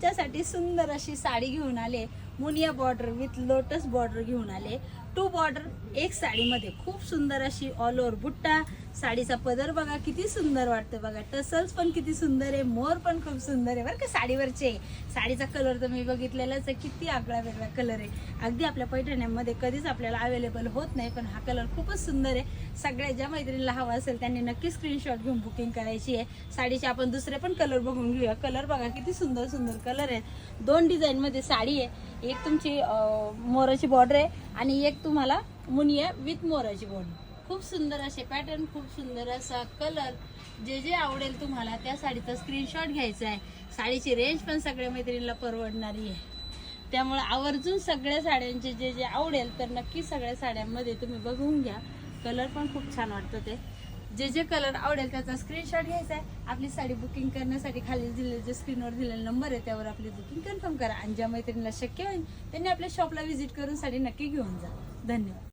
तुमच्यासाठी सुंदर अशी साडी घेऊन आले, Muniya border with lotus border घेऊन आले। 2 बॉर्डर एक साडीमध्ये, खूप सुंदर अशी ऑल ओव्हर बुट्टा, साडीचा पदर बघा किती सुंदर वाटतं बघा, टसल्स पण किती सुंदर आहे, मोर पण खूप सुंदर आहे बरं का साडीवरचे। साडीचा कलर तर मी बघितलेलाच आहे, किती आगळा वेगळा कलर आहे, अगदी आपल्या पैठण्यांमध्ये कधीच आपल्याला अवेलेबल होत नाही, पण हा कलर खूपच सुंदर आहे। सगळ्या ज्या मैत्रिणीला हवा असेल त्यांनी नक्की स्क्रीनशॉट घेऊन बुकिंग करायची आहे। साडीचे आपण दुसरे पण कलर बघून घेऊया, कलर बघा किती सुंदर सुंदर कलर आहेत। 2 डिझाईनमध्ये साडी आहे, एक तुमची मोराची बॉर्डर आहे आणि एक तुम्हाला मुनिया विथ मोराची बॉर्डर। खूप सुंदर असे पॅटर्न, खूप सुंदर असा कलर, जे जे आवडेल तुम्हाला त्या साडीचा स्क्रीनशॉट घ्यायचा आहे। साडीची रेंज पण सगळ्या मैत्रिणीला परवडणारी आहे, त्यामुळे आवर्जून सगळ्या साड्यांचे जे जे आवडेल तर नक्की सगळ्या साड्यांमध्ये तुम्ही बघून घ्या। कलर पण खूप छान वाटतं, ते जे जे कलर आवडेल त्याचा स्क्रीनशॉट घ्यायचा आहे। आपली साडी बुकिंग करण्यासाठी खाली दिलेले जे स्क्रीनवर दिलेला नंबर आहे त्यावर आपली बुकिंग कन्फर्म करा आणि ज्या मैत्रिणीला शक्य होईल त्यांनी आपल्या शॉपला व्हिजिट करून साडी नक्की घेऊन जा। धन्यवाद।